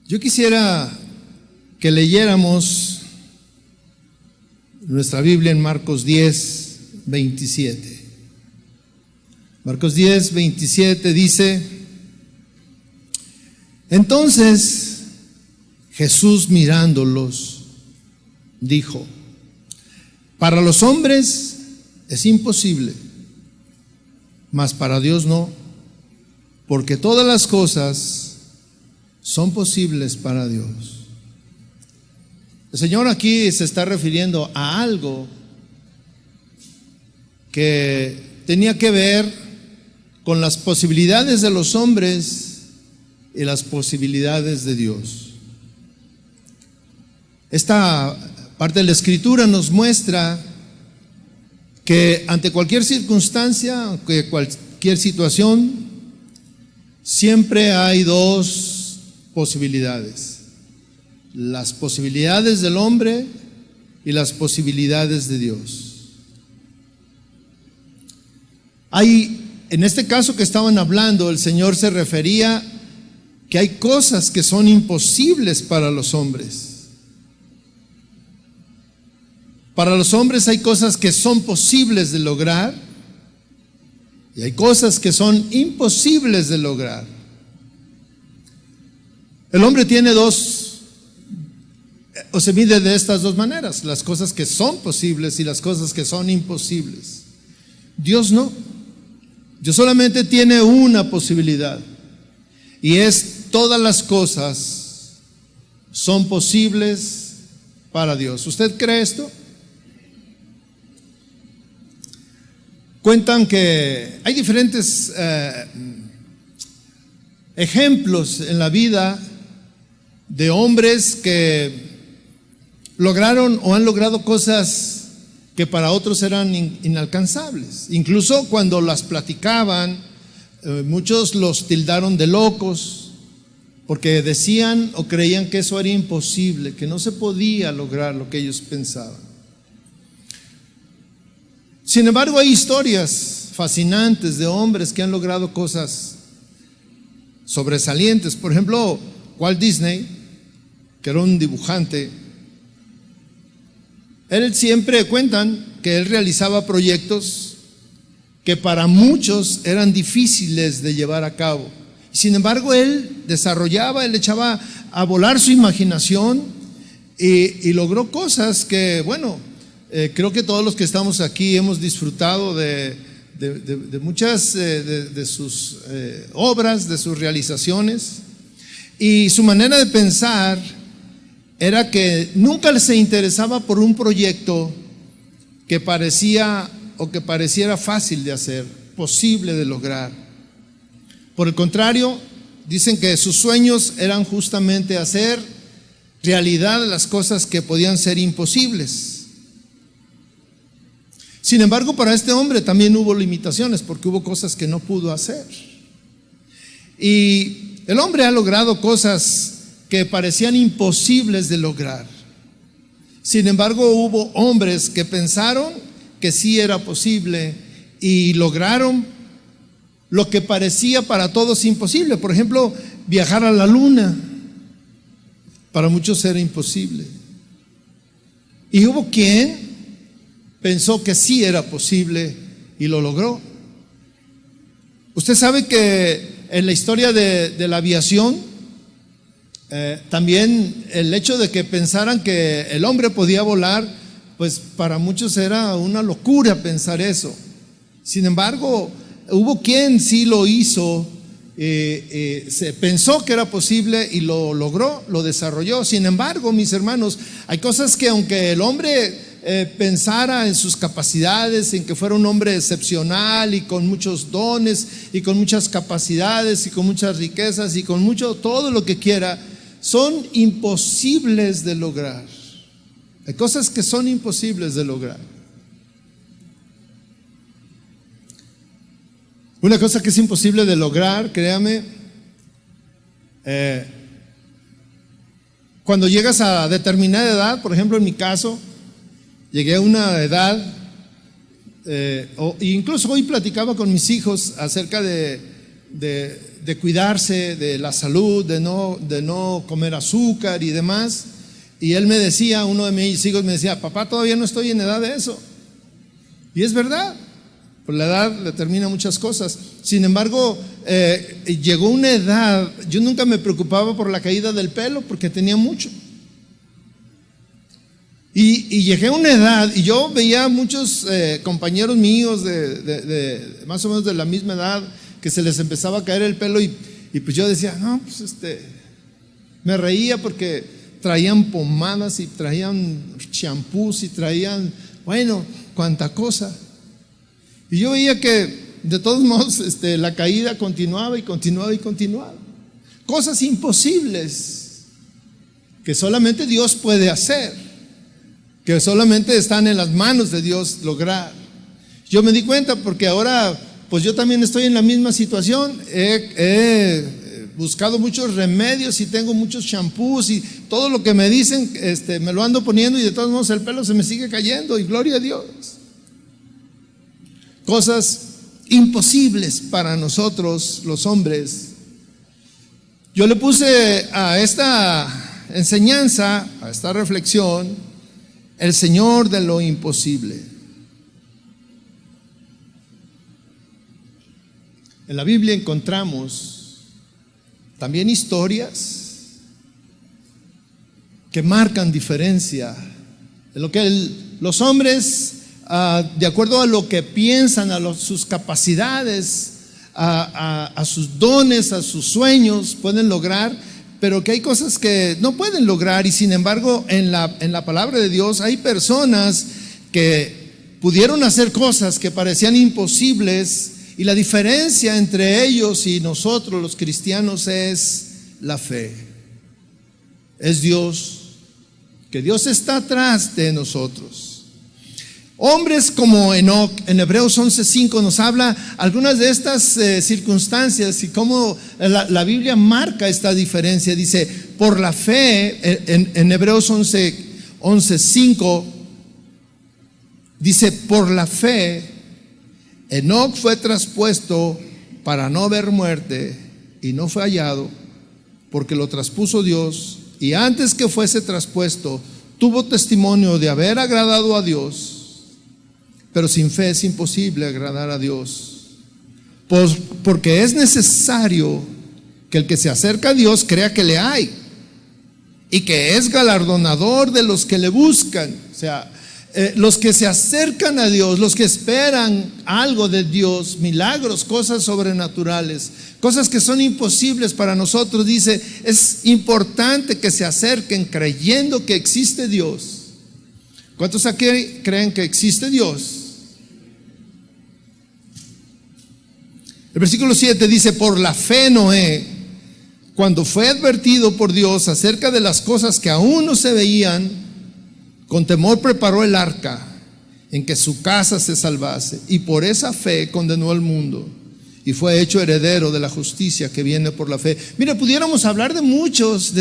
Yo quisiera que leyéramos nuestra Biblia en Marcos 10, 27. Marcos 10, 27 dice: entonces Jesús, mirándolos, dijo: para los hombres es imposible, mas para Dios no, porque todas las cosas son posibles para Dios. El Señor aquí se está refiriendo a algo que tenía que ver con las posibilidades de los hombres y las posibilidades de Dios. Esta parte de la Escritura nos muestra que ante cualquier circunstancia, ante cualquier situación, siempre hay dos posibilidades: las posibilidades del hombre y las posibilidades de Dios. En este caso que estaban hablando, el Señor se refería que hay cosas que son imposibles para los hombres. Para los hombres hay cosas que son posibles de lograr y hay cosas que son imposibles de lograr. El hombre tiene se mide de estas dos maneras: las cosas que son posibles y las cosas que son imposibles. Dios no. Dios solamente tiene una posibilidad, y es: todas las cosas son posibles para Dios. ¿Usted cree esto? Cuentan que hay diferentes ejemplos en la vida de hombres que lograron o han logrado cosas que para otros eran inalcanzables. Incluso cuando las platicaban, muchos los tildaron de locos, porque decían o creían que eso era imposible, que no se podía lograr lo que ellos pensaban. Sin embargo, hay historias fascinantes de hombres que han logrado cosas sobresalientes. Por ejemplo, Walt Disney, que era un dibujante, él siempre cuentan que él realizaba proyectos que para muchos eran difíciles de llevar a cabo. Sin embargo, él él echaba a volar su imaginación y logró cosas que, creo que todos los que estamos aquí hemos disfrutado de muchas de sus obras, de sus realizaciones. Y su manera de pensar era que nunca se interesaba por un proyecto que pareciera fácil de hacer, posible de lograr. Por el contrario, dicen que sus sueños eran justamente hacer realidad las cosas que podían ser imposibles. Sin embargo, para este hombre también hubo limitaciones, porque hubo cosas que no pudo hacer. Y el hombre ha logrado cosas que parecían imposibles de lograr. Sin embargo, hubo hombres que pensaron que sí era posible y lograron lo que parecía para todos imposible. Por ejemplo, viajar a la luna. Para muchos era imposible. Y hubo quien pensó que sí era posible y lo logró. Usted sabe que en la historia de la aviación, también el hecho de que pensaran que el hombre podía volar, pues para muchos era una locura pensar eso. Sin embargo, hubo quien sí lo hizo, se pensó que era posible y lo logró, lo desarrolló. Sin embargo, mis hermanos, hay cosas que aunque el hombre pensara en sus capacidades, en que fuera un hombre excepcional y con muchos dones y con muchas capacidades y con muchas riquezas y con mucho, todo lo que quiera, son imposibles de lograr. Hay cosas que son imposibles de lograr. Una cosa que es imposible de lograr, créame, cuando llegas a determinada edad, por ejemplo en mi caso, llegué a una edad, incluso hoy platicaba con mis hijos acerca de de cuidarse de la salud, de no comer azúcar y demás. Y él me decía, uno de mis hijos me decía: papá, todavía no estoy en edad de eso. Y es verdad, por la edad determina muchas cosas. Sin embargo, llegó una edad, yo nunca me preocupaba por la caída del pelo porque tenía mucho. Y llegué a una edad y yo veía muchos compañeros míos de más o menos de la misma edad que se les empezaba a caer el pelo y pues yo decía, no, pues me reía porque traían pomadas y traían champús y traían, bueno, cuánta cosa. Y yo veía que de todos modos la caída continuaba y continuaba y continuaba. Cosas imposibles que solamente Dios puede hacer, que solamente están en las manos de Dios lograr. Yo me di cuenta porque ahora pues yo también estoy en la misma situación. He buscado muchos remedios y tengo muchos champús y todo lo que me dicen me lo ando poniendo y de todos modos el pelo se me sigue cayendo y gloria a Dios. Cosas imposibles para nosotros los hombres. Yo le puse a esta enseñanza, a esta reflexión, el Señor de lo imposible. En la Biblia encontramos también historias que marcan diferencia de lo que los hombres, de acuerdo a lo que piensan, sus capacidades, a sus dones, a sus sueños, pueden lograr, pero que hay cosas que no pueden lograr. Y sin embargo, en la palabra de Dios hay personas que pudieron hacer cosas que parecían imposibles. Y la diferencia entre ellos y nosotros los cristianos es la fe. Es Dios, que Dios está atrás de nosotros. Hombres como Enoc, en Hebreos 11:5 nos habla algunas de estas circunstancias y cómo la Biblia marca esta diferencia. Dice, por la fe, en Hebreos 11:5 dice, por la fe Enoc fue traspuesto para no ver muerte y no fue hallado porque lo traspuso Dios, y antes que fuese traspuesto tuvo testimonio de haber agradado a Dios, pero sin fe es imposible agradar a Dios, porque es necesario que el que se acerca a Dios crea que le hay y que es galardonador de los que le buscan. O sea, los que se acercan a Dios, los que esperan algo de Dios, milagros, cosas sobrenaturales, cosas que son imposibles para nosotros, dice, es importante que se acerquen creyendo que existe Dios. ¿Cuántos aquí creen que existe Dios? El versículo 7 dice, por la fe Noé, cuando fue advertido por Dios acerca de las cosas que aún no se veían, con temor preparó el arca en que su casa se salvase, y por esa fe condenó al mundo y fue hecho heredero de la justicia que viene por la fe. Mira, pudiéramos hablar de muchos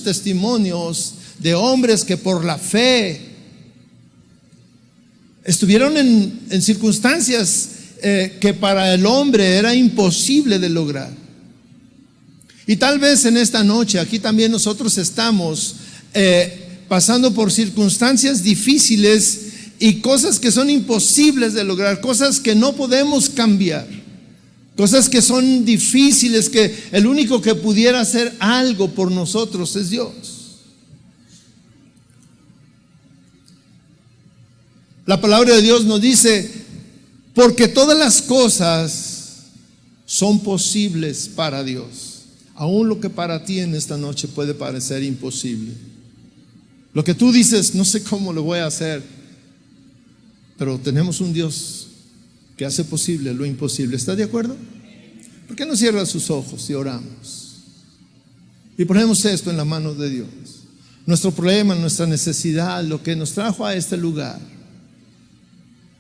testimonios de hombres que por la fe estuvieron en circunstancias que para el hombre era imposible de lograr. Y tal vez en esta noche aquí también nosotros estamos pasando por circunstancias difíciles y cosas que son imposibles de lograr, cosas que no podemos cambiar, cosas que son difíciles, que el único que pudiera hacer algo por nosotros es Dios. La palabra de Dios nos dice, porque todas las cosas son posibles para Dios, aún lo que para ti en esta noche puede parecer imposible. Lo que tú dices, no sé cómo lo voy a hacer, pero tenemos un Dios que hace posible lo imposible. ¿Está de acuerdo? ¿Por qué no cierra sus ojos y oramos? Y ponemos esto en la mano de Dios. Nuestro problema, nuestra necesidad, lo que nos trajo a este lugar.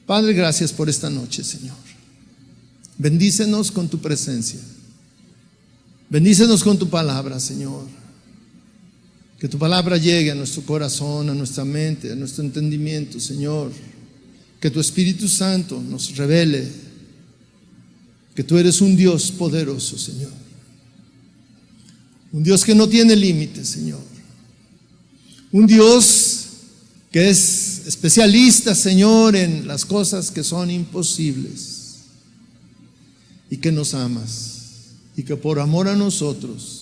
Padre, gracias por esta noche, Señor. Bendícenos con tu presencia. Bendícenos con tu palabra, Señor. Que tu palabra llegue a nuestro corazón, a nuestra mente, a nuestro entendimiento, Señor. Que tu Espíritu Santo nos revele que tú eres un Dios poderoso, Señor. Un Dios que no tiene límites, Señor. Un Dios que es especialista, Señor, en las cosas que son imposibles. Y que nos amas. Y que por amor a nosotros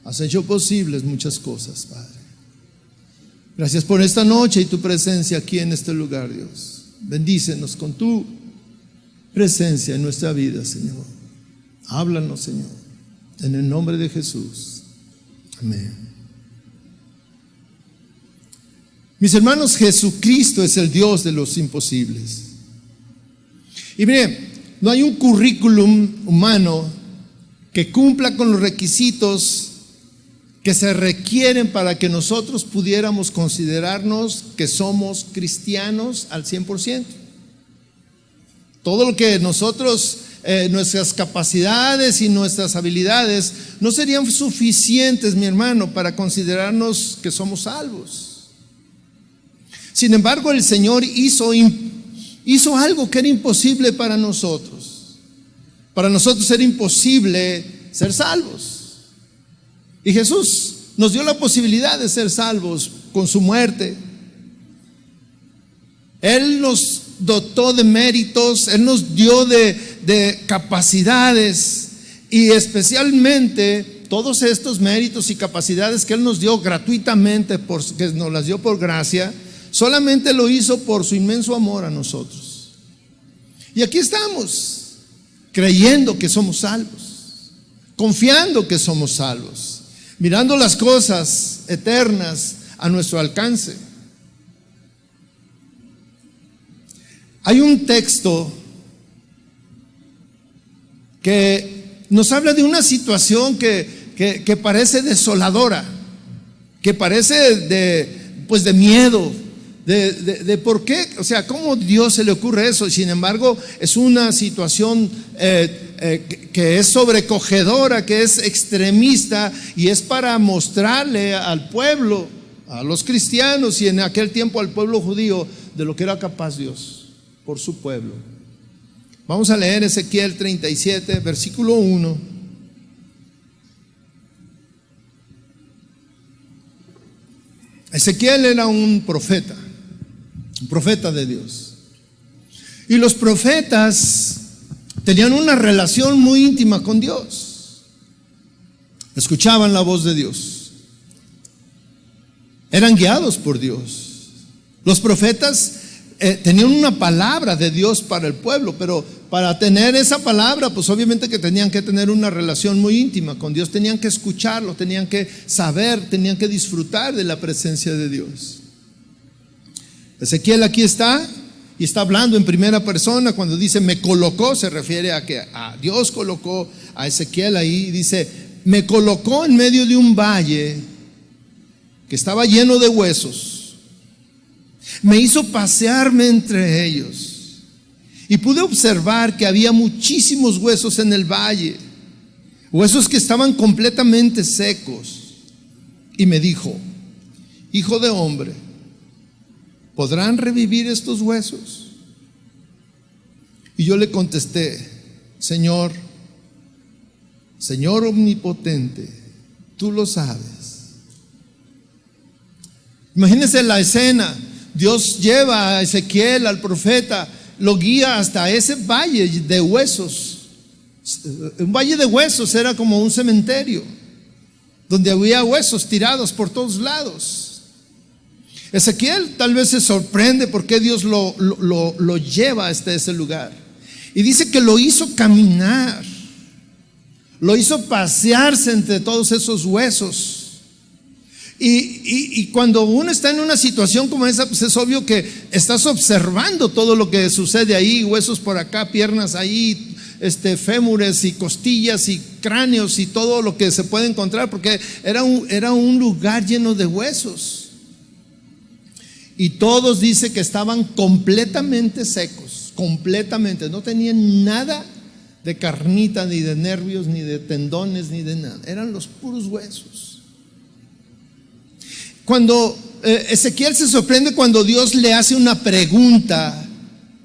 has hecho posibles muchas cosas, Padre. Gracias por esta noche y tu presencia aquí en este lugar, Dios. Bendícenos con tu presencia en nuestra vida, Señor. Háblanos, Señor, en el nombre de Jesús. Amén. Mis hermanos, Jesucristo es el Dios de los imposibles. Y miren, no hay un currículum humano que cumpla con los requisitos que se requieren para que nosotros pudiéramos considerarnos que somos cristianos al 100%. Todo lo que nosotros, nuestras capacidades y nuestras habilidades no serían suficientes, mi hermano, para considerarnos que somos salvos. Sin embargo, el Señor hizo algo que era imposible para nosotros. Para nosotros era imposible ser salvos. Y Jesús nos dio la posibilidad de ser salvos con su muerte. Él nos dotó de méritos, Él nos dio de capacidades, y especialmente todos estos méritos y capacidades que Él nos dio gratuitamente, que nos las dio por gracia, solamente lo hizo por su inmenso amor a nosotros. Y aquí estamos, creyendo que somos salvos, confiando que somos salvos, mirando las cosas eternas a nuestro alcance. Hay un texto que nos habla de una situación que parece desoladora, que parece de miedo, de por qué, o sea, cómo Dios se le ocurre eso. Y sin embargo es una situación que es sobrecogedora, que es extremista, y es para mostrarle al pueblo, a los cristianos y en aquel tiempo al pueblo judío, de lo que era capaz Dios por su pueblo. Vamos a leer Ezequiel 37, versículo 1. Ezequiel era un profeta de Dios. Y los profetas tenían una relación muy íntima con Dios. Escuchaban la voz de Dios. Eran guiados por Dios. Los profetas tenían una palabra de Dios para el pueblo, pero para tener esa palabra, pues obviamente que tenían que tener una relación muy íntima con Dios. Tenían que escucharlo, tenían que saber, tenían que disfrutar de la presencia de Dios. Ezequiel aquí está, y está hablando en primera persona. Cuando dice me colocó, se refiere a que a Dios colocó a Ezequiel ahí. Dice, me colocó en medio de un valle que estaba lleno de huesos. Me hizo pasearme entre ellos y pude observar que había muchísimos huesos en el valle, huesos que estaban completamente secos. Y me dijo, hijo de hombre, ¿podrán revivir estos huesos? Y yo le contesté, Señor omnipotente, tú lo sabes. Imagínense la escena. Dios lleva a Ezequiel, al profeta, lo guía hasta ese valle de huesos. Un valle de huesos era como un cementerio, donde había huesos tirados por todos lados. Ezequiel tal vez se sorprende por qué Dios lo lleva hasta ese lugar. Y dice que lo hizo caminar, lo hizo pasearse entre todos esos huesos. Y cuando uno está en una situación como esa, pues es obvio que estás observando todo lo que sucede ahí, huesos por acá, piernas ahí, fémures y costillas y cráneos y todo lo que se puede encontrar, porque era un lugar lleno de huesos. Y todos dice que estaban completamente secos, completamente, no tenían nada de carnita, ni de nervios, ni de tendones, ni de nada, eran los puros huesos. Cuando Ezequiel se sorprende cuando Dios le hace una pregunta,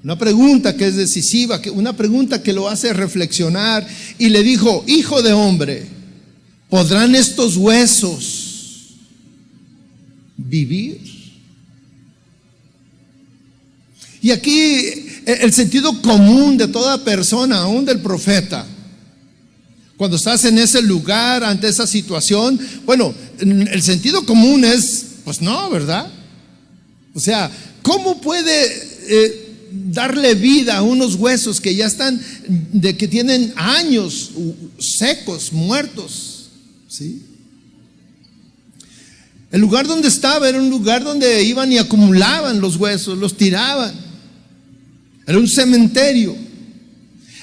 una pregunta que es decisiva, una pregunta que lo hace reflexionar, y le dijo: hijo de hombre, ¿podrán estos huesos vivir? Y aquí el sentido común de toda persona, aún del profeta, cuando estás en ese lugar, ante esa situación, bueno, el sentido común es, pues no, ¿verdad? O sea, ¿cómo puede darle vida a unos huesos que ya están, que tienen años secos, muertos? ¿Sí? El lugar donde estaba era un lugar donde iban y acumulaban los huesos, los tiraban. Era un cementerio.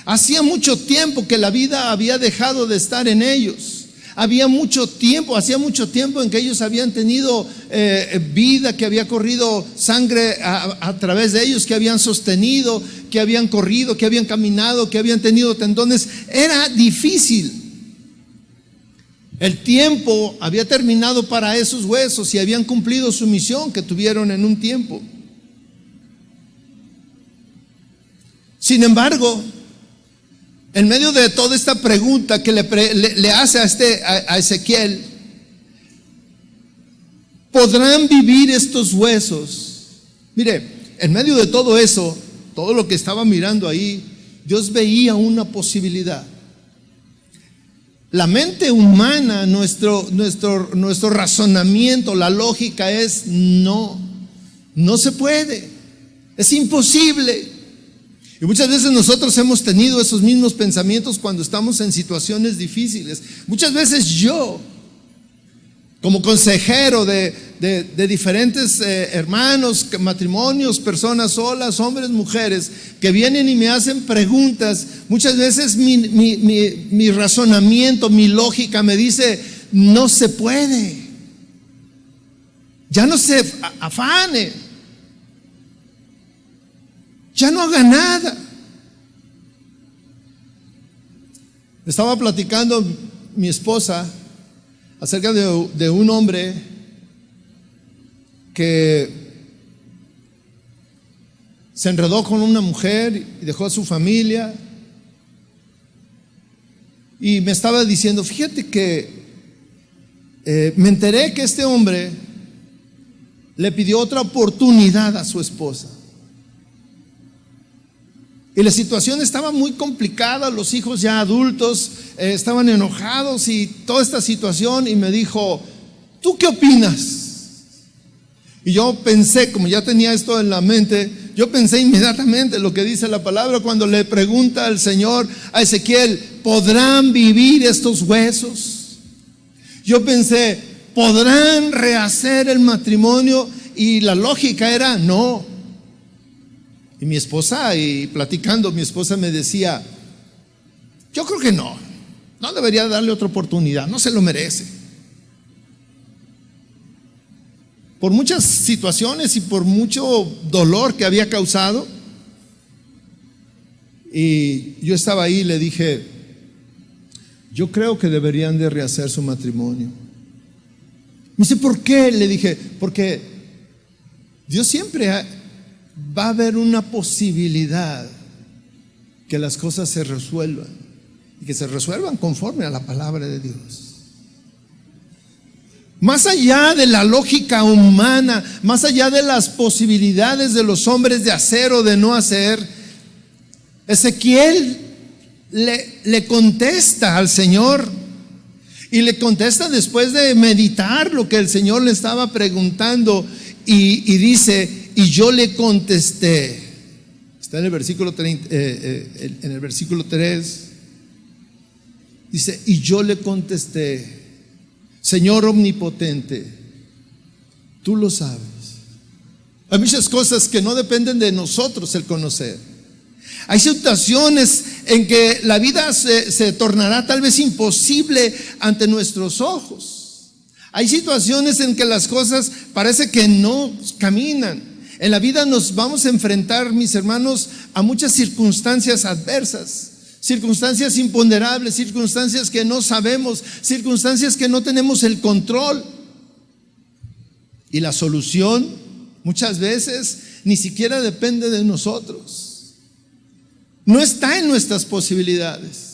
Hacía mucho tiempo que la vida había dejado de estar en ellos. Hacía mucho tiempo en que ellos habían tenido vida, que había corrido sangre a través de ellos, que habían sostenido, que habían corrido, que habían caminado, que habían tenido tendones. Era difícil. El tiempo había terminado para esos huesos y habían cumplido su misión que tuvieron en un tiempo. Sin embargo, en medio de toda esta pregunta que le hace a Ezequiel, ¿podrán vivir estos huesos? Mire, en medio de todo eso, todo lo que estaba mirando ahí, Dios veía una posibilidad. La mente humana, nuestro razonamiento, la lógica es: no se puede, es imposible. Y muchas veces nosotros hemos tenido esos mismos pensamientos cuando estamos en situaciones difíciles. Muchas veces yo, como consejero de diferentes hermanos, matrimonios, personas solas, hombres, mujeres, que vienen y me hacen preguntas, muchas veces mi razonamiento, mi lógica me dice: no se puede, ya no se afane, ya no haga nada. Estaba platicando mi esposa acerca de un hombre que se enredó con una mujer y dejó a su familia. Y me estaba diciendo: fíjate que me enteré que este hombre le pidió otra oportunidad a su esposa. Y la situación estaba muy complicada, los hijos ya adultos estaban enojados y toda esta situación, y me dijo: ¿tú qué opinas? Y yo pensé, como ya tenía esto en la mente, yo pensé inmediatamente lo que dice la palabra cuando le pregunta al Señor a Ezequiel: ¿podrán vivir estos huesos? Yo pensé: ¿podrán rehacer el matrimonio? Y la lógica era: no. Y mi esposa, y platicando, mi esposa me decía: yo creo que no debería darle otra oportunidad, no se lo merece. Por muchas situaciones y por mucho dolor que había causado. Y yo estaba ahí y le dije: yo creo que deberían de rehacer su matrimonio. Me dice: ¿por qué? Le dije: porque Dios siempre va a haber una posibilidad que las cosas se resuelvan, y que se resuelvan conforme a la palabra de Dios. Más allá de la lógica humana, más allá de las posibilidades de los hombres de hacer o de no hacer, Ezequiel le contesta al Señor, y le contesta después de meditar lo que el Señor le estaba preguntando, y dice: y yo le contesté. Está en el versículo 3. Dice: y yo le contesté: Señor omnipotente, tú lo sabes. Hay muchas cosas que no dependen de nosotros el conocer. Hay situaciones en que la vida se tornará tal vez imposible ante nuestros ojos. Hay situaciones en que las cosas parece que no caminan. En la vida nos vamos a enfrentar, mis hermanos, a muchas circunstancias adversas, circunstancias imponderables, circunstancias que no sabemos, circunstancias que no tenemos el control. Y la solución muchas veces ni siquiera depende de nosotros. no está en nuestras posibilidades.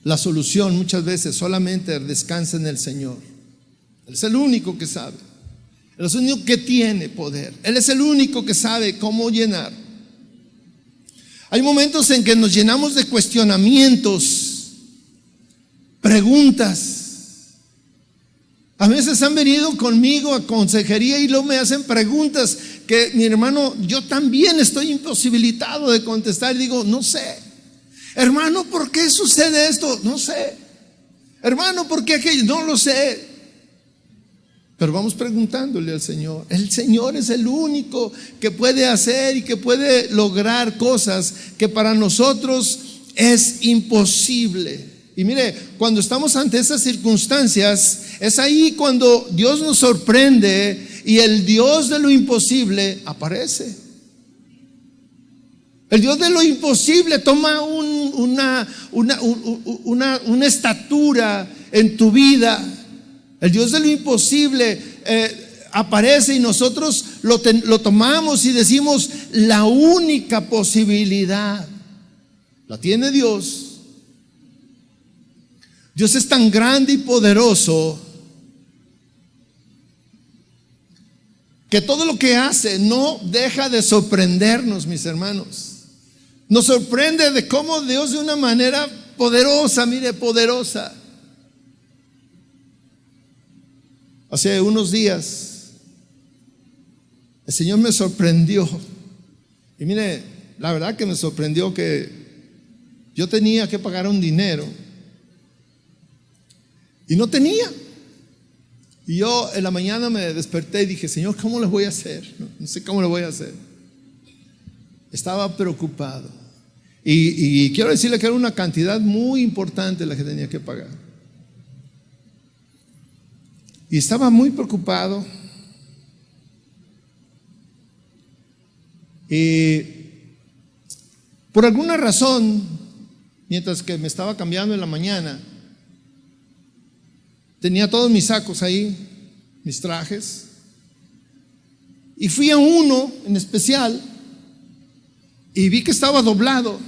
La solución muchas veces solamente descansa en el Señor. Él es el único que sabe. Él es el único que tiene poder. Él es el único que sabe cómo llenar. Hay momentos en que nos llenamos de cuestionamientos, preguntas. A veces han venido conmigo a consejería y luego me hacen preguntas que, mi hermano, yo también estoy imposibilitado de contestar. Y digo, no sé. Hermano, ¿por qué sucede esto? No sé. Hermano, ¿por qué aquello? No lo sé. Pero vamos preguntándole al Señor. El Señor es el único que puede hacer y que puede lograr cosas que para nosotros es imposible. Y mire, cuando estamos ante esas circunstancias, es ahí cuando Dios nos sorprende y el Dios de lo imposible aparece. El Dios de lo imposible toma una estatura en tu vida. El Dios de lo imposible aparece y nosotros lo tomamos y decimos, la única posibilidad la tiene Dios. Dios es tan grande y poderoso que todo lo que hace no deja de sorprendernos, mis hermanos. Nos sorprende de cómo Dios, de una manera poderosa, mire, poderosa. Hace unos días el Señor me sorprendió. Y mire, la verdad que me sorprendió que yo tenía que pagar un dinero y no tenía. Y yo en la mañana me desperté y dije, Señor, ¿cómo le voy a hacer? No sé cómo le voy a hacer. Estaba preocupado. Y quiero decirle que era una cantidad muy importante la que tenía que pagar. Y estaba muy preocupado. Y por alguna razón, mientras que me estaba cambiando en la mañana, tenía todos mis sacos ahí, mis trajes. Y fui a uno en especial y vi que estaba doblado.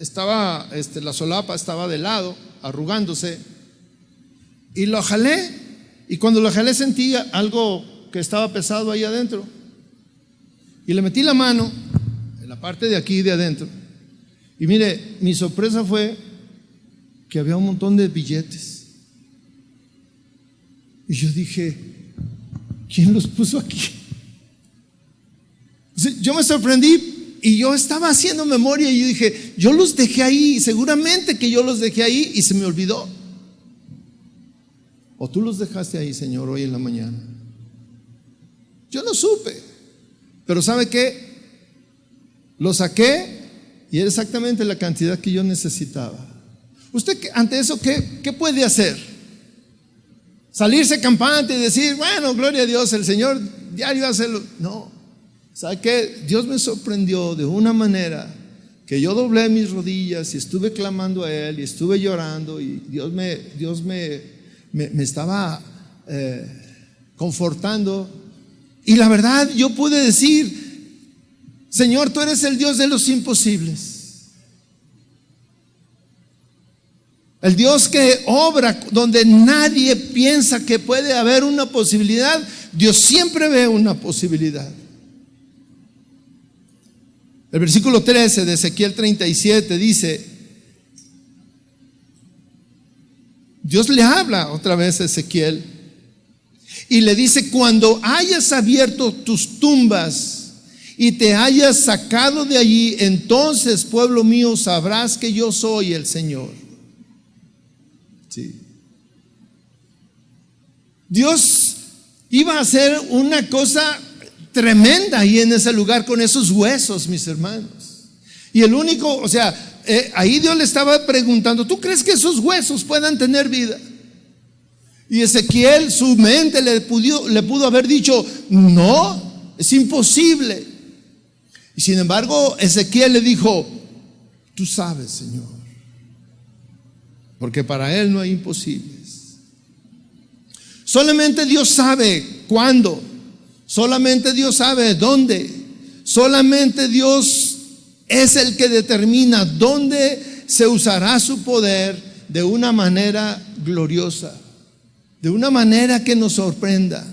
Estaba, la solapa estaba de lado, arrugándose. Y lo jalé. Y cuando lo jalé sentí algo que estaba pesado ahí adentro. Y le metí la mano en la parte de aquí de adentro. Y mire, mi sorpresa fue que había un montón de billetes. Y yo dije, ¿quién los puso aquí? O sea, yo me sorprendí y yo estaba haciendo memoria y yo dije, yo los dejé ahí, seguramente que yo los dejé ahí y se me olvidó. ¿O tú los dejaste ahí, Señor, hoy en la mañana? Yo no supe. Pero ¿sabe qué? Lo saqué y era exactamente la cantidad que yo necesitaba. ¿Usted ante eso qué puede hacer? Salirse campante y decir, bueno, gloria a Dios, el Señor diario hace lo... No. ¿Sabe qué? Dios me sorprendió de una manera que yo doblé mis rodillas y estuve clamando a Él y estuve llorando y Dios me estaba confortando. Y la verdad, yo pude decir, Señor, tú eres el Dios de los imposibles. El Dios que obra donde nadie piensa que puede haber una posibilidad, Dios siempre ve una posibilidad. El versículo 13 de Ezequiel 37 dice, Dios le habla otra vez a Ezequiel y le dice, cuando hayas abierto tus tumbas y te hayas sacado de allí, entonces, pueblo mío, sabrás que yo soy el Señor. Sí. Dios iba a hacer una cosa tremenda ahí en ese lugar con esos huesos, mis hermanos. Y el único, o sea, ahí Dios le estaba preguntando, ¿tú crees que esos huesos puedan tener vida? Y Ezequiel, su mente le pudo haber dicho, no, es imposible. Y sin embargo, Ezequiel le dijo, tú sabes, Señor, porque para Él no hay imposibles. Solamente Dios sabe cuándo. Solamente Dios sabe dónde. Solamente Dios es el que determina dónde se usará su poder de una manera gloriosa, de una manera que nos sorprenda.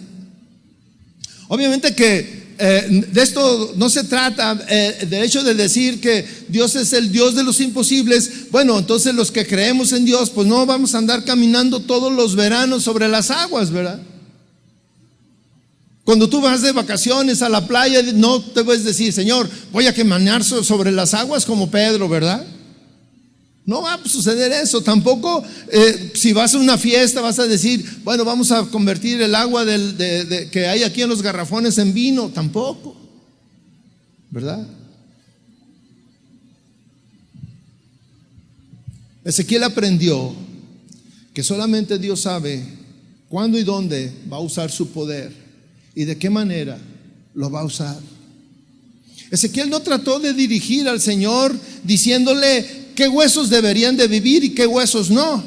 Obviamente que de esto no se trata del hecho de decir que Dios es el Dios de los imposibles. Bueno, entonces los que creemos en Dios, pues no vamos a andar caminando todos los veranos sobre las aguas, ¿verdad? Cuando tú vas de vacaciones a la playa, no te puedes decir, Señor, voy a caminar sobre las aguas como Pedro, ¿verdad? No va a suceder eso. Tampoco si vas a una fiesta vas a decir, bueno, vamos a convertir el agua que hay aquí en los garrafones en vino. Tampoco, ¿verdad? Ezequiel aprendió que solamente Dios sabe cuándo y dónde va a usar su poder y de qué manera lo va a usar. Ezequiel no trató de dirigir al Señor diciéndole qué huesos deberían de vivir y qué huesos no,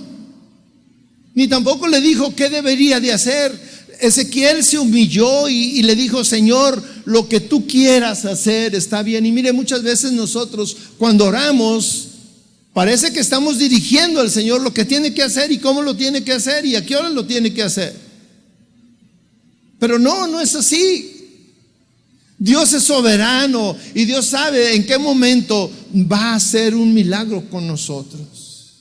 ni tampoco le dijo qué debería de hacer. Ezequiel se humilló y le dijo, Señor, lo que tú quieras hacer está bien. Y mire, muchas veces nosotros cuando oramos parece que estamos dirigiendo al Señor lo que tiene que hacer y cómo lo tiene que hacer y a qué hora lo tiene que hacer. Pero no es así. Dios es soberano y Dios sabe en qué momento va a hacer un milagro con nosotros.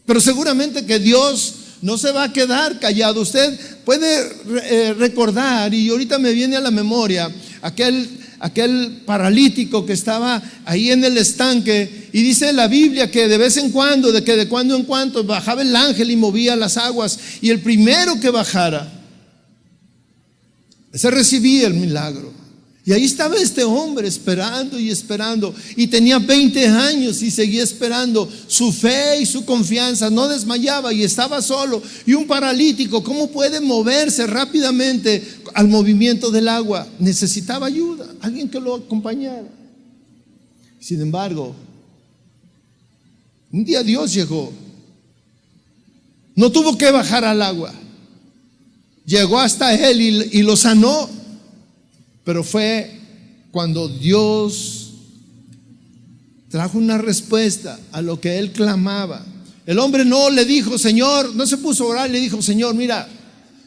Pero seguramente que Dios no se va a quedar callado. Usted puede recordar, y ahorita me viene a la memoria, aquel paralítico que estaba ahí en el estanque, y dice la Biblia que de vez en cuando, de cuando en cuando bajaba el ángel y movía las aguas, y el primero que bajara, ese recibía el milagro. Y ahí estaba este hombre esperando y esperando, y tenía 20 años y seguía esperando. Su fe y su confianza no desmayaba, y estaba solo. Y un paralítico, ¿cómo puede moverse rápidamente al movimiento del agua? Necesitaba ayuda, alguien que lo acompañara. Sin embargo, un día Dios llegó. No tuvo que bajar al agua, llegó hasta él y lo sanó. Pero fue cuando Dios trajo una respuesta a lo que él clamaba. El hombre no le dijo, Señor, no se puso a orar, le dijo, Señor, mira,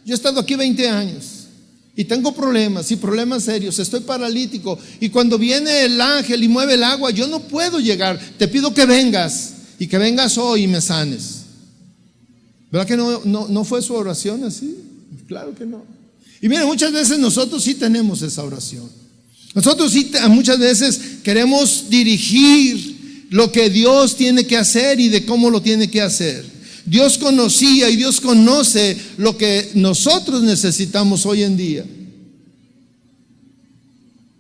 yo he estado aquí 20 años y tengo problemas, y problemas serios, estoy paralítico, y cuando viene el ángel y mueve el agua, yo no puedo llegar. Te pido que vengas, y que vengas hoy y me sanes. ¿Verdad que no fue su oración así? Claro que no. Y miren, muchas veces nosotros sí tenemos esa oración. Nosotros sí muchas veces queremos dirigir lo que Dios tiene que hacer y de cómo lo tiene que hacer. Dios conocía y Dios conoce lo que nosotros necesitamos hoy en día.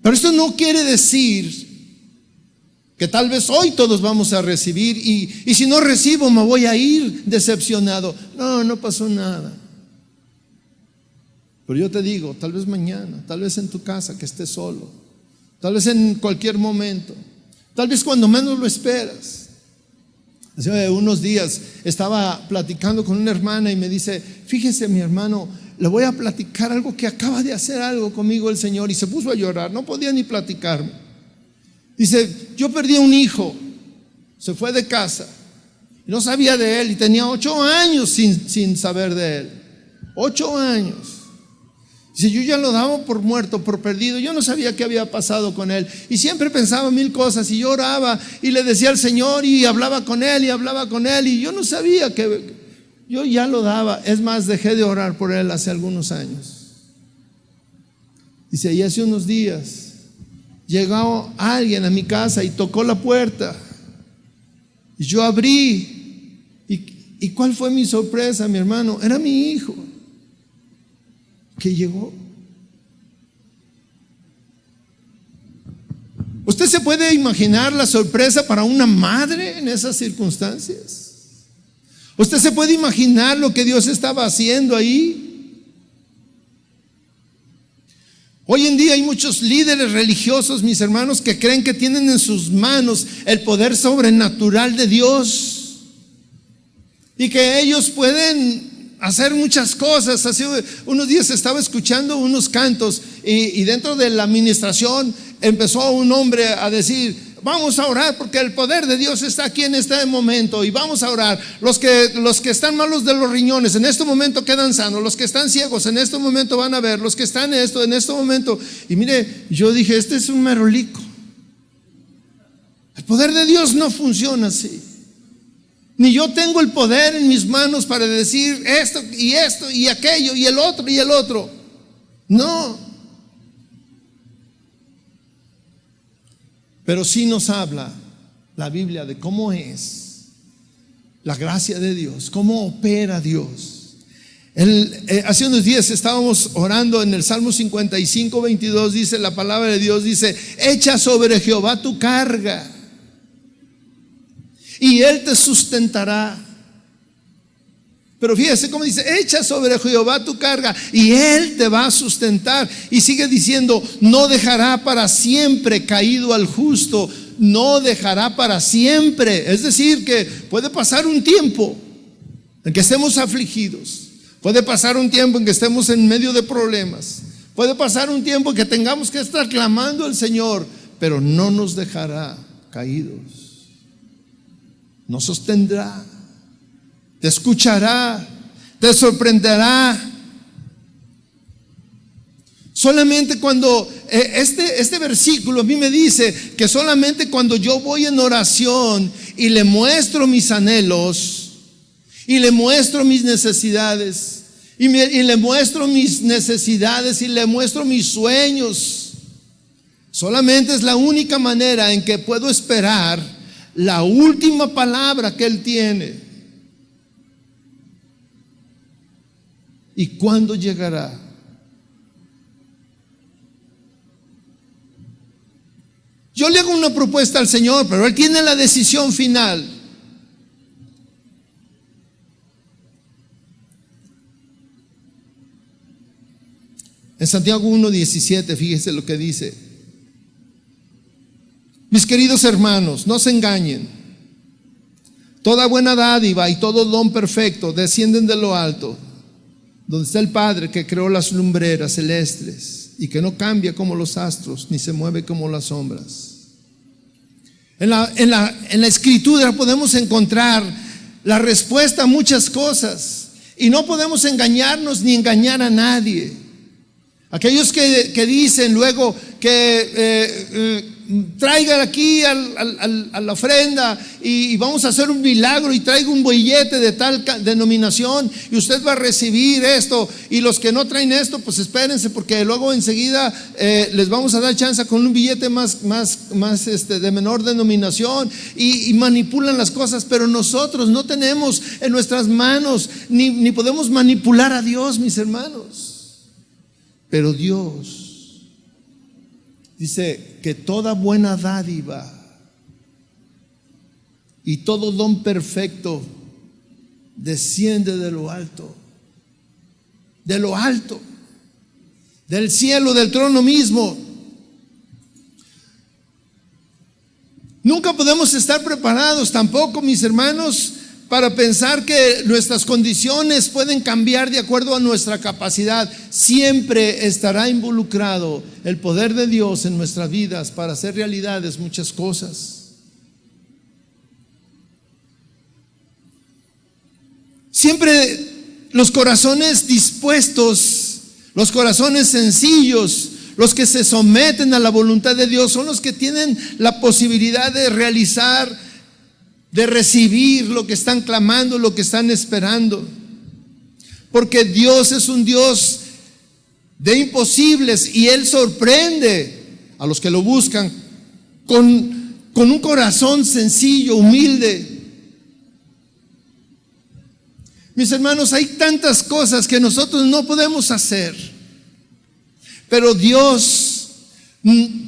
Pero esto no quiere decir que tal vez hoy todos vamos a recibir y si no recibo me voy a ir decepcionado. No pasó nada. Pero yo te digo, tal vez mañana, tal vez en tu casa que estés solo, tal vez en cualquier momento, tal vez cuando menos lo esperas. Hace unos días estaba platicando con una hermana y me dice, fíjese mi hermano, le voy a platicar algo que acaba de hacer algo conmigo el Señor, y se puso a llorar, no podía ni platicarme. Dice, yo perdí a un hijo, se fue de casa, no sabía de él y tenía 8 años sin saber de él, 8 años. Dice, yo ya lo daba por muerto, por perdido. Yo no sabía qué había pasado con él. Y siempre pensaba 1000 cosas. Y yo oraba y le decía al Señor y hablaba con él y hablaba con él. Y yo no sabía que yo ya lo daba. Es más, dejé de orar por él hace algunos años. Dice, y hace unos días llegó alguien a mi casa y tocó la puerta. Y yo abrí. ¿Y cuál fue mi sorpresa, mi hermano? Era mi hijo que llegó. ¿Usted se puede imaginar la sorpresa para una madre en esas circunstancias? ¿Usted se puede imaginar lo que Dios estaba haciendo ahí? Hoy en día hay muchos líderes religiosos, mis hermanos, que creen que tienen en sus manos el poder sobrenatural de Dios y que ellos pueden hacer muchas cosas. Hace unos días estaba escuchando unos cantos y dentro de la administración empezó un hombre a decir: vamos a orar porque el poder de Dios está aquí en este momento, y vamos a orar. Los que están malos de los riñones en este momento quedan sanos, los que están ciegos en este momento van a ver, los que están en este momento. Y mire, yo dije: este es un merolico. El poder de Dios no funciona así. Ni yo tengo el poder en mis manos para decir esto y aquello y el otro y el otro. No. Pero sí nos habla la Biblia de cómo es la gracia de Dios, cómo opera Dios. Hace unos días estábamos orando en el Salmo 55, 22, dice la palabra de Dios, dice: echa sobre Jehová tu carga y Él te sustentará. Pero fíjese cómo dice: echa sobre Jehová tu carga y Él te va a sustentar. Y sigue diciendo: no dejará para siempre caído al justo. No dejará para siempre. Es decir, que puede pasar un tiempo en que estemos afligidos, puede pasar un tiempo en que estemos en medio de problemas, puede pasar un tiempo en que tengamos que estar clamando al Señor, pero no nos dejará caídos. Nos sostendrá, te escuchará, te sorprenderá. Solamente cuando este versículo a mí me dice que solamente cuando yo voy en oración y le muestro mis anhelos y le muestro mis necesidades y le muestro mis necesidades y le muestro mis sueños, solamente es la única manera en que puedo esperar la última palabra que Él tiene. ¿Y cuándo llegará? Yo le hago una propuesta al Señor, pero Él tiene la decisión final. En Santiago 1:17, fíjese lo que dice: mis queridos hermanos, no se engañen. Toda buena dádiva y todo don perfecto descienden de lo alto, donde está el Padre que creó las lumbreras celestes y que no cambia como los astros ni se mueve como las sombras. En la Escritura podemos encontrar la respuesta a muchas cosas y no podemos engañarnos ni engañar a nadie. Aquellos que dicen luego que traigan aquí a la ofrenda y vamos a hacer un milagro y traiga un billete de tal denominación y usted va a recibir esto, y los que no traen esto pues espérense porque luego enseguida les vamos a dar chance con un billete más de menor denominación, y manipulan las cosas. Pero nosotros no tenemos en nuestras manos ni podemos manipular a Dios, mis hermanos. Pero Dios dice que toda buena dádiva y todo don perfecto desciende de lo alto, del cielo, del trono mismo. Nunca podemos estar preparados tampoco, mis hermanos, para pensar que nuestras condiciones pueden cambiar de acuerdo a nuestra capacidad. Siempre estará involucrado el poder de Dios en nuestras vidas para hacer realidades muchas cosas. Siempre los corazones dispuestos, los corazones sencillos, los que se someten a la voluntad de Dios, son los que tienen la posibilidad de realizar, de recibir lo que están clamando, lo que están esperando. Porque Dios es un Dios de imposibles y Él sorprende a los que lo buscan con un corazón sencillo, humilde. Mis hermanos, hay tantas cosas que nosotros no podemos hacer, pero Dios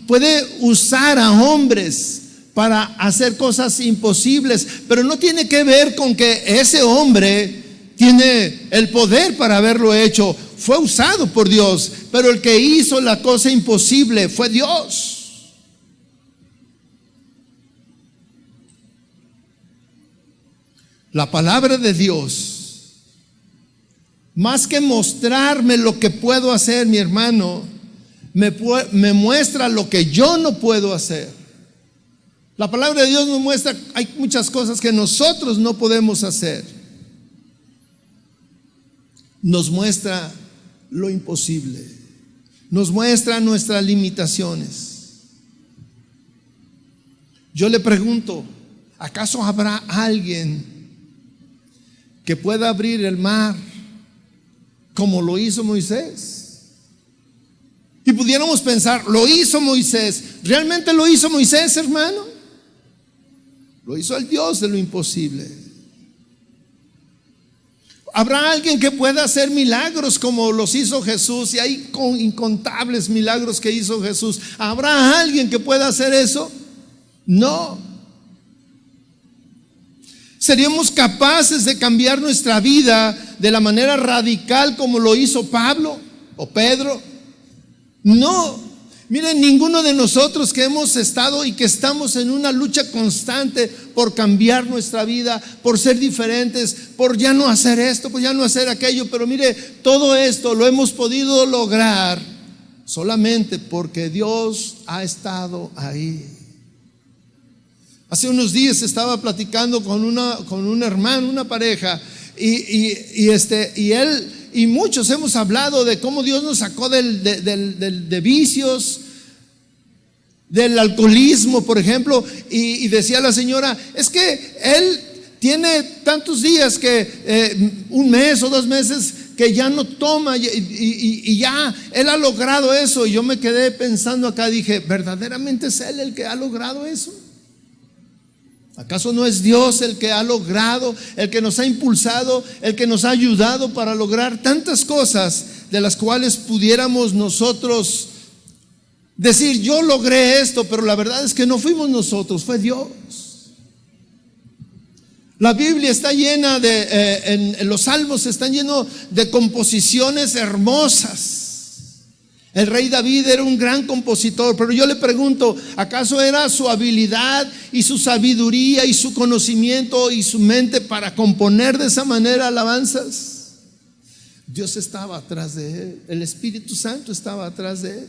puede usar a hombres para hacer cosas imposibles, pero no tiene que ver con que ese hombre tiene el poder para haberlo hecho. Fue usado por Dios, pero el que hizo la cosa imposible fue Dios. La palabra de Dios, más que mostrarme lo que puedo hacer, mi hermano, me muestra lo que yo no puedo hacer. La palabra de Dios nos muestra, hay muchas cosas que nosotros no podemos hacer. Nos muestra lo imposible, nos muestra nuestras limitaciones. Yo le pregunto, ¿acaso habrá alguien que pueda abrir el mar como lo hizo Moisés? Y pudiéramos pensar, lo hizo Moisés. ¿Realmente lo hizo Moisés, hermano? Lo hizo el Dios de lo imposible. ¿Habrá alguien que pueda hacer milagros como los hizo Jesús? Y hay incontables milagros que hizo Jesús. ¿Habrá alguien que pueda hacer eso? No. ¿Seríamos capaces de cambiar nuestra vida de la manera radical como lo hizo Pablo o Pedro? No. Miren, ninguno de nosotros que hemos estado y que estamos en una lucha constante por cambiar nuestra vida, por ser diferentes, por ya no hacer esto, por ya no hacer aquello, pero mire, todo esto lo hemos podido lograr solamente porque Dios ha estado ahí. Hace unos días estaba platicando con un hermano, una pareja, y él y muchos hemos hablado de cómo Dios nos sacó de vicios, del alcoholismo, por ejemplo, y decía la señora, es que él tiene tantos días que un mes o 2 meses que ya no toma y ya él ha logrado eso. Y yo me quedé pensando acá, dije, ¿verdaderamente es él el que ha logrado eso? ¿Acaso no es Dios el que ha logrado, el que nos ha impulsado, el que nos ha ayudado para lograr tantas cosas de las cuales pudiéramos nosotros decir, yo logré esto, pero la verdad es que no fuimos nosotros, fue Dios? La Biblia está llena en los salmos están llenos de composiciones hermosas. El rey David era un gran compositor, pero yo le pregunto, ¿acaso era su habilidad y su sabiduría y su conocimiento y su mente para componer de esa manera alabanzas? Dios estaba atrás de él, el Espíritu Santo estaba atrás de él.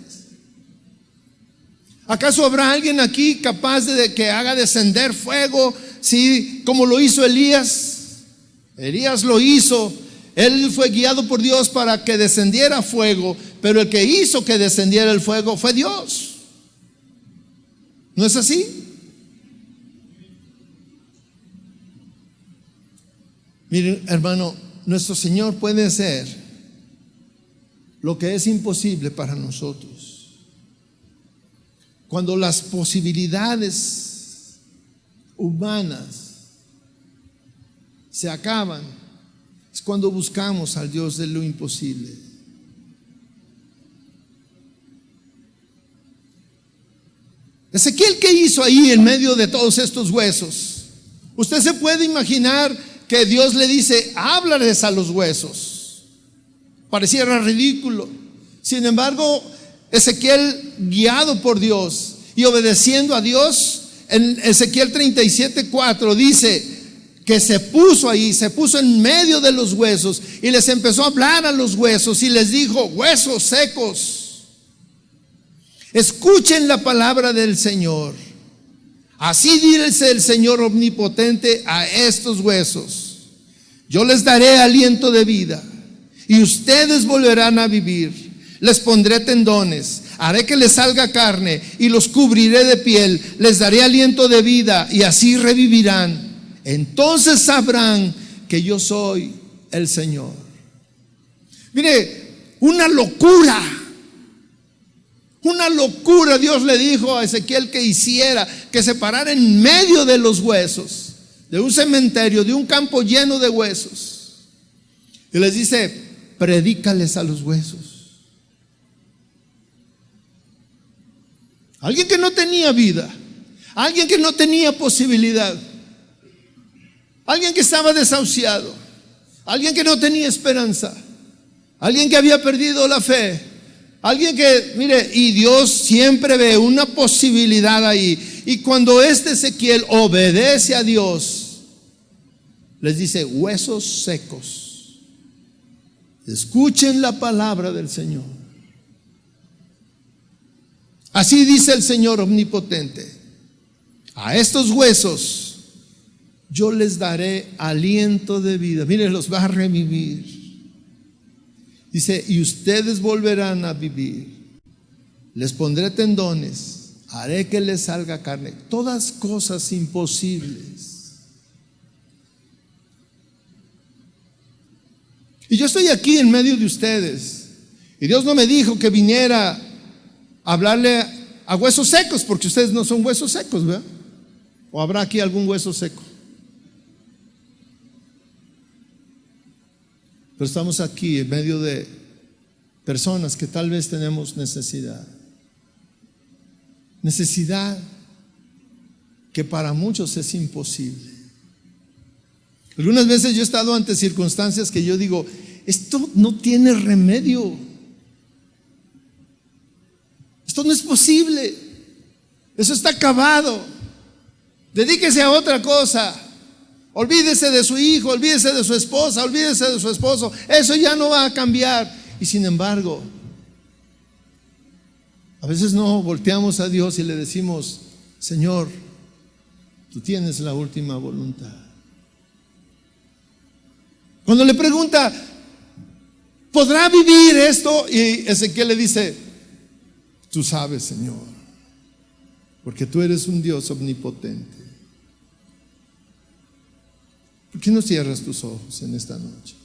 ¿Acaso habrá alguien aquí capaz de que haga descender fuego, sí, como lo hizo Elías? Elías lo hizo. Él fue guiado por Dios para que descendiera fuego, pero el que hizo que descendiera el fuego fue Dios. ¿No es así? Miren, hermano, nuestro Señor puede hacer lo que es imposible para nosotros. Cuando las posibilidades humanas se acaban, es cuando buscamos al Dios de lo imposible. Ezequiel, ¿qué hizo ahí en medio de todos estos huesos? Usted se puede imaginar que Dios le dice, háblales a los huesos. Pareciera ridículo. Sin embargo, Ezequiel, guiado por Dios y obedeciendo a Dios, en Ezequiel 37:4 dice que se puso ahí, se puso en medio de los huesos y les empezó a hablar a los huesos y les dijo, huesos secos, escuchen la palabra del Señor. Así dice el Señor omnipotente a estos huesos: yo les daré aliento de vida y ustedes volverán a vivir. Les pondré tendones, haré que les salga carne y los cubriré de piel. Les daré aliento de vida y así revivirán. Entonces sabrán que yo soy el Señor. Mire, una locura Dios le dijo a Ezequiel que hiciera, que se parara en medio de los huesos, de un cementerio, de un campo lleno de huesos, y les dice, predícales a los huesos. Alguien que no tenía vida, alguien que no tenía posibilidad, alguien que estaba desahuciado, alguien que no tenía esperanza, alguien que había perdido la fe, alguien que, mire, y Dios siempre ve una posibilidad ahí. Y cuando Ezequiel obedece a Dios, les dice, huesos secos, escuchen la palabra del Señor. Así dice el Señor omnipotente: a estos huesos yo les daré aliento de vida. Miren, los va a revivir. Dice: y ustedes volverán a vivir. Les pondré tendones, haré que les salga carne. Todas cosas imposibles. Y yo estoy aquí en medio de ustedes. Y Dios no me dijo que viniera a hablarle a huesos secos, porque ustedes no son huesos secos, ¿verdad? ¿O habrá aquí algún hueso seco? Pero estamos aquí en medio de personas que tal vez tenemos necesidad. Necesidad que para muchos es imposible. Algunas veces yo he estado ante circunstancias que yo digo: esto no tiene remedio. Esto no es posible. Eso está acabado. Dedíquese a otra cosa. Olvídese de su hijo, olvídese de su esposa, olvídese de su esposo. Eso ya no va a cambiar. Y sin embargo, a veces no volteamos a Dios y le decimos: Señor, tú tienes la última voluntad. Cuando le pregunta: ¿podrá vivir esto? Y Ezequiel le dice: tú sabes, Señor, porque tú eres un Dios omnipotente. ¿Por qué no cierras tus ojos en esta noche?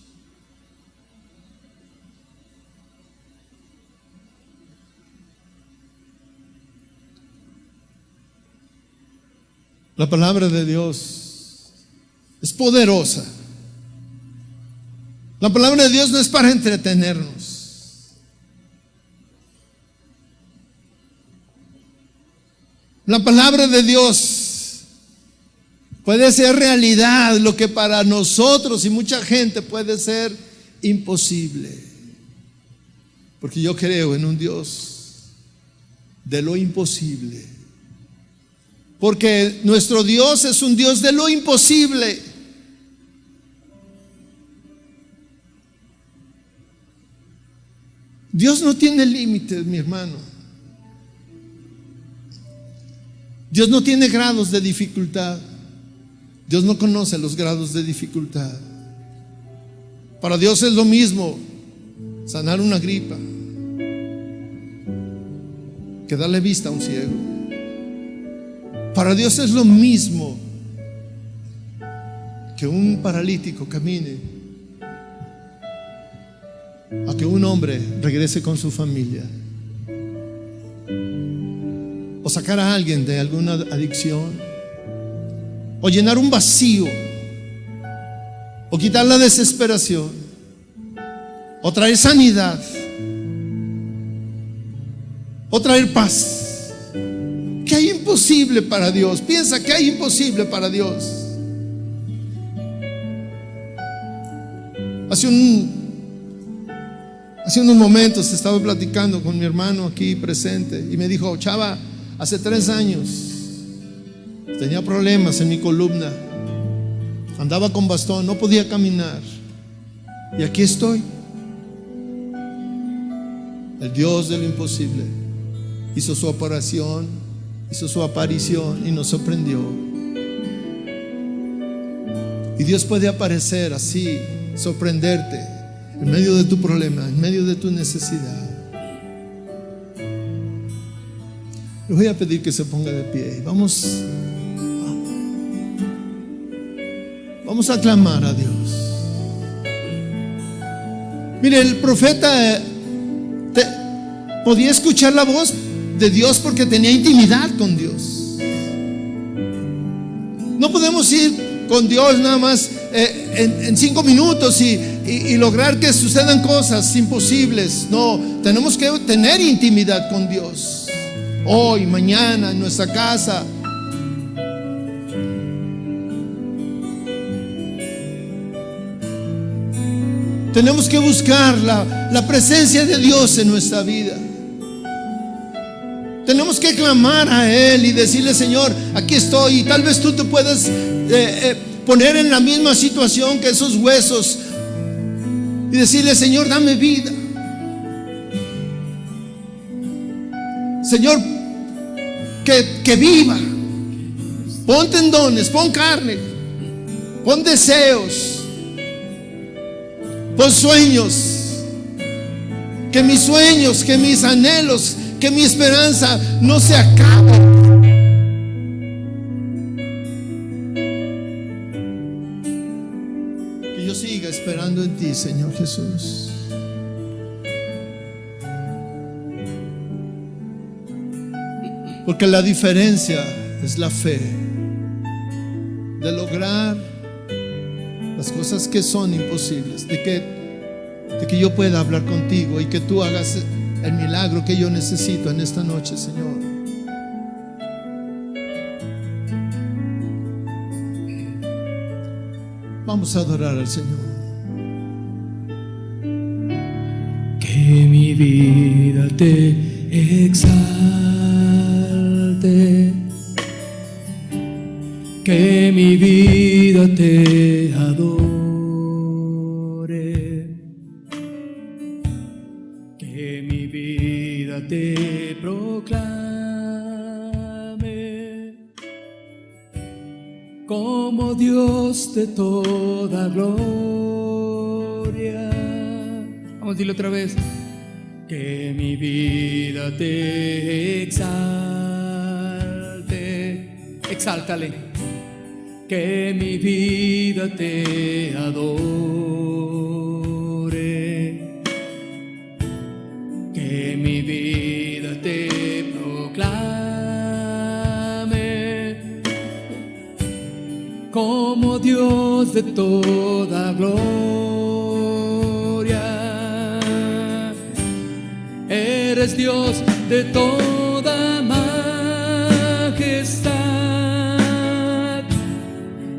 La palabra de Dios es poderosa. La palabra de Dios no es para entretenernos. La palabra de Dios puede ser realidad lo que para nosotros y mucha gente puede ser imposible. Porque yo creo en un Dios de lo imposible. Porque nuestro Dios es un Dios de lo imposible. Dios no tiene límites, mi hermano. Dios no tiene grados de dificultad. Dios no conoce los grados de dificultad. Para Dios es lo mismo sanar una gripa que darle vista a un ciego. Para Dios es lo mismo que un paralítico camine a que un hombre regrese con su familia, o sacar a alguien de alguna adicción, o llenar un vacío, o quitar la desesperación, o traer sanidad, o traer paz. ¿Qué hay imposible para Dios? Piensa que hay imposible para Dios. Hace unos momentos estaba platicando con mi hermano aquí presente y me dijo: Chava, hace 3 años tenía problemas en mi columna, andaba con bastón, no podía caminar, y aquí estoy. El Dios de lo imposible hizo su operación, hizo su aparición y nos sorprendió. Y Dios puede aparecer así, sorprenderte en medio de tu problema, en medio de tu necesidad. Le voy a pedir que se ponga de pie y vamos a clamar a Dios. Mire, el profeta podía escuchar la voz de Dios porque tenía intimidad con Dios. No podemos ir con Dios nada más en 5 minutos y lograr que sucedan cosas imposibles. No, tenemos que tener intimidad con Dios hoy, mañana, en nuestra casa. Tenemos que buscar la presencia de Dios en nuestra vida. Tenemos que clamar a Él y decirle: Señor, aquí estoy. Y tal vez tú te puedas poner en la misma situación que esos huesos y decirle: Señor, dame vida. Señor, que viva. Pon tendones, pon carne, pon deseos, pon sueños. Que mis sueños, que mis anhelos, que mi esperanza no se acabe. Que yo siga esperando en ti, Señor Jesús. Porque la diferencia es la fe de lograr las cosas que son imposibles, de que yo pueda hablar contigo y que tú hagas el milagro que yo necesito en esta noche, Señor. Vamos a adorar al Señor. Que mi vida te exalte, que mi vida te adore, que mi vida te proclame como Dios de toda gloria. Vamos a decirlo otra vez. Que mi vida te exalte, exáltale. Que mi vida te adore, que mi vida te proclame como Dios de toda gloria. Eres Dios de toda majestad,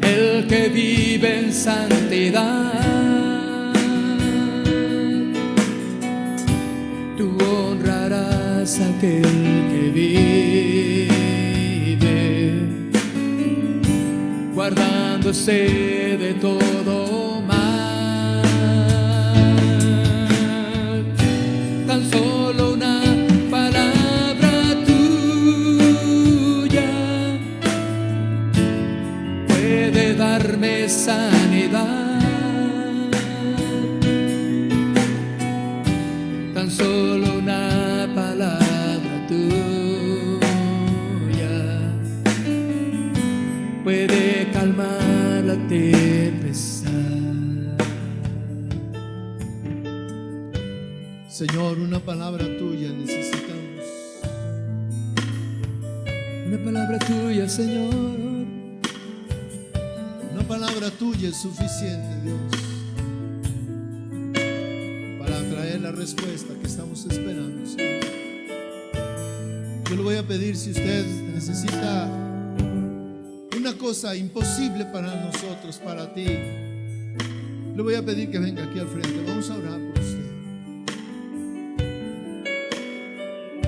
el que vive en santidad. Tú honrarás a aquel que vive, guardándose de todo mal. Tan solo una palabra tuya puede darme sanidad. Tan solo una palabra tuya puede calmar la tempestad. Señor, una palabra tuya necesitamos. Una palabra tuya, Señor. Una palabra tuya es suficiente, Dios, para traer la respuesta que estamos esperando, Señor. Yo le voy a pedir, si usted necesita una cosa imposible para nosotros, para ti, le voy a pedir que venga aquí al frente. Vamos a orar por usted.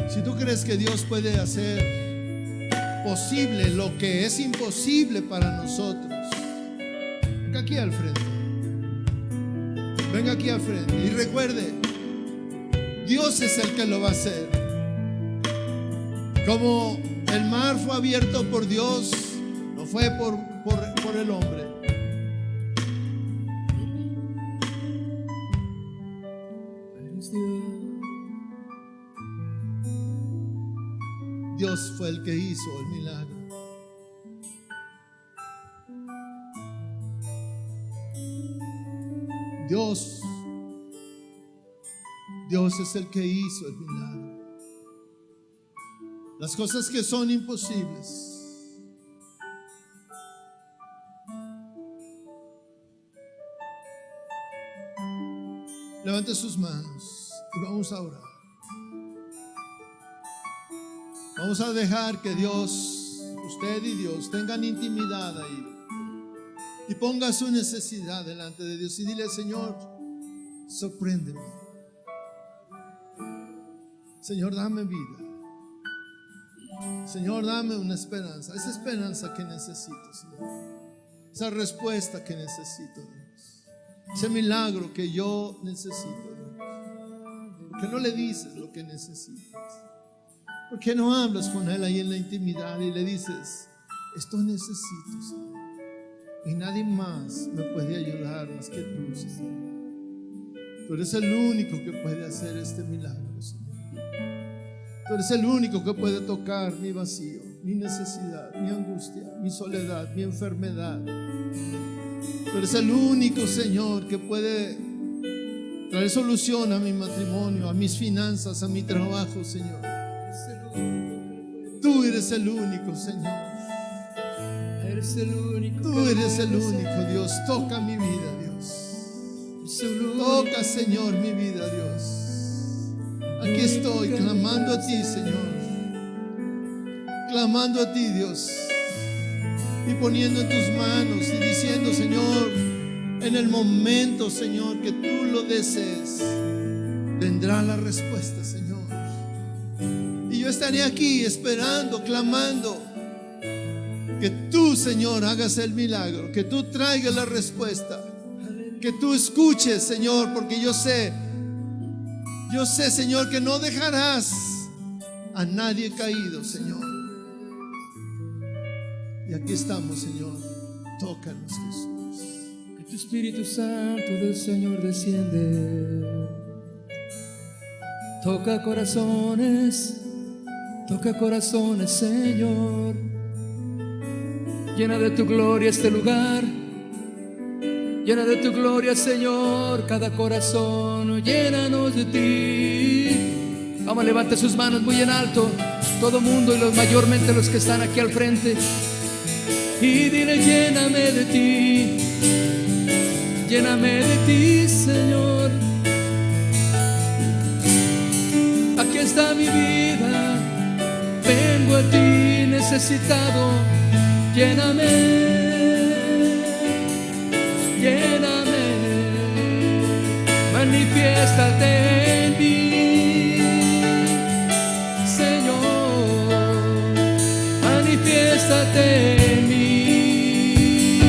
Si tú crees que Dios puede hacer posible lo que es imposible para nosotros, venga aquí al frente. Venga aquí al frente y recuerde, Dios es el que lo va a hacer. Como el mar fue abierto por Dios, no fue por el hombre. Eres Dios. Dios fue el que hizo el milagro. Dios es el que hizo el milagro. Las cosas que son imposibles, levante sus manos y vamos a orar. Vamos a dejar que Dios, usted y Dios, tengan intimidad ahí. Y ponga su necesidad delante de Dios y dile: Señor, sorpréndeme. Señor, dame vida. Señor, dame una esperanza. Esa esperanza que necesito, Señor. Esa respuesta que necesito, Dios. Ese milagro que yo necesito, Dios. Porque no le dices lo que necesitas. ¿Por qué no hablas con Él ahí en la intimidad y le dices: esto necesito, Señor, y nadie más me puede ayudar más que tú, Señor? Tú eres el único que puede hacer este milagro, Señor. Tú eres el único que puede tocar mi vacío, mi necesidad, mi angustia, mi soledad, mi enfermedad. Tú eres el único, Señor, que puede traer solución a mi matrimonio, a mis finanzas, a mi trabajo, Señor. Tú eres el único, Señor. Eres el único. Tú eres el único, Dios. Toca mi vida, Dios. Toca, Señor, mi vida, Dios. Aquí estoy clamando a ti, Señor. Clamando a ti, Dios. Y poniendo en tus manos y diciendo: Señor, en el momento, Señor, que tú lo desees, vendrá la respuesta, Señor. Y yo estaré aquí esperando, clamando que tú, Señor, hagas el milagro, que tú traigas la respuesta, que tú escuches, Señor, porque yo sé, Señor, que no dejarás a nadie caído, Señor. Y aquí estamos, Señor. Tócanos, Jesús. Que tu Espíritu Santo del Señor desciende. Toca corazones, Señor. Llena de tu gloria este lugar. Llena de tu gloria, Señor, cada corazón. Llénanos de ti. Vamos, levante sus manos muy en alto, todo mundo, y mayormente los que están aquí al frente, y dile: lléname de ti. Lléname de ti, Señor. Aquí está mi vida. Vengo a ti necesitado. Lléname. Lléname, manifiéstate en mí, Señor, manifiéstate en mí,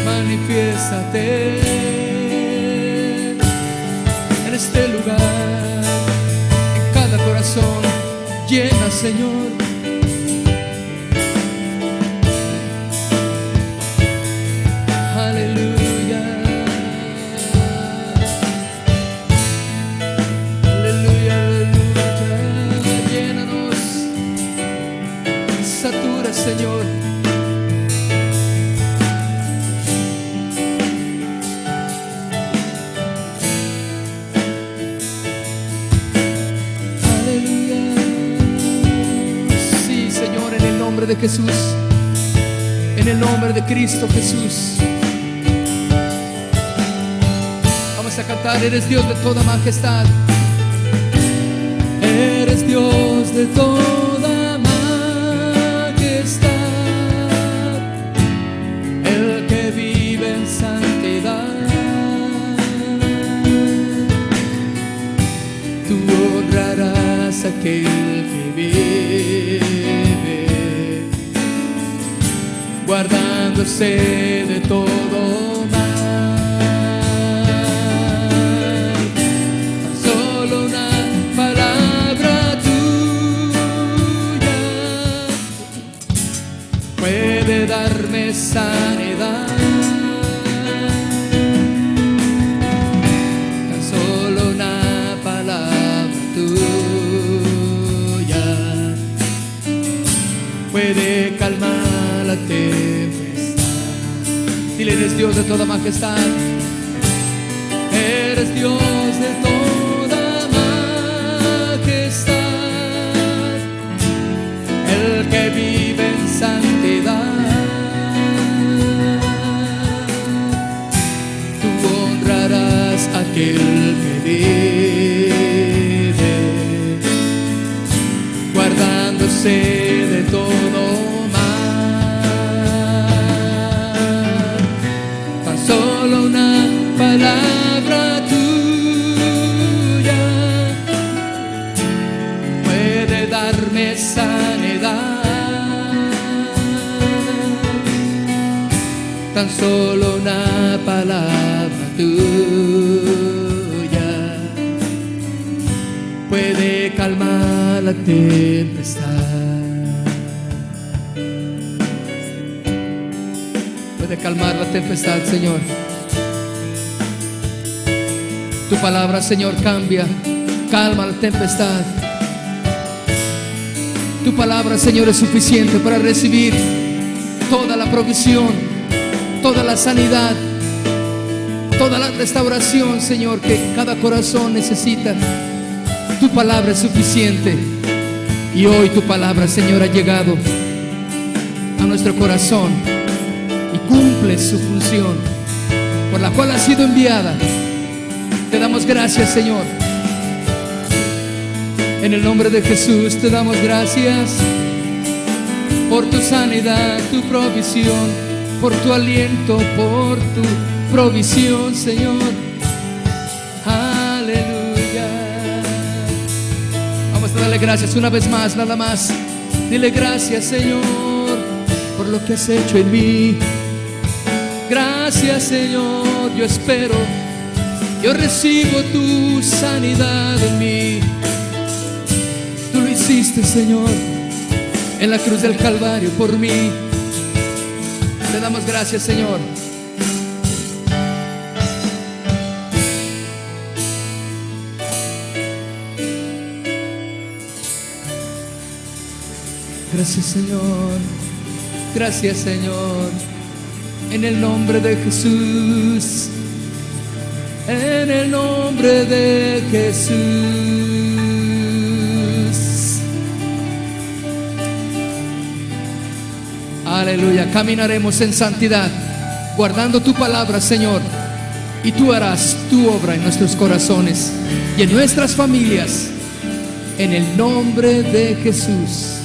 manifiéstate en este lugar, en cada corazón. Llena, Señor. Señor, aleluya. Sí, Señor, en el nombre de Jesús, en el nombre de Cristo Jesús. Vamos a cantar: eres Dios de toda majestad. Eres Dios de toda majestad. El que vive en santidad, tú honrarás a aquel que vive, guardándose de todo mal. Solo una palabra tuya puede darme sanidad. Tan solo una palabra tuya puede calmar la tempestad. Dile: eres Dios de toda majestad. Eres Dios de toda majestad. El que vive en santidad, aquel que vive, guardándose de todo mal. Tan solo una palabra tuya puede darme sanidad. Tan solo una palabra tuya la tempestad. Puede calmar la tempestad, Señor. Tu palabra, Señor, cambia, calma la tempestad. Tu palabra, Señor, es suficiente para recibir toda la provisión, toda la sanidad, toda la restauración, Señor, que cada corazón necesita. Tu palabra es suficiente. Y hoy tu palabra, Señor, ha llegado a nuestro corazón y cumple su función por la cual ha sido enviada. Te damos gracias, Señor. En el nombre de Jesús te damos gracias por tu sanidad, tu provisión, por tu aliento, por tu provisión, Señor. Aleluya. Vamos a darle gracias una vez más, nada más. Dile gracias, Señor, por lo que has hecho en mí. Gracias, Señor, yo espero, yo recibo tu sanidad en mí. Tú lo hiciste, Señor, en la cruz del Calvario por mí. Te damos gracias, Señor. Gracias, Señor. Gracias, Señor. En el nombre de Jesús. En el nombre de Jesús. Aleluya. Caminaremos en santidad, guardando tu palabra, Señor. Y tú harás tu obra en nuestros corazones y en nuestras familias. En el nombre de Jesús.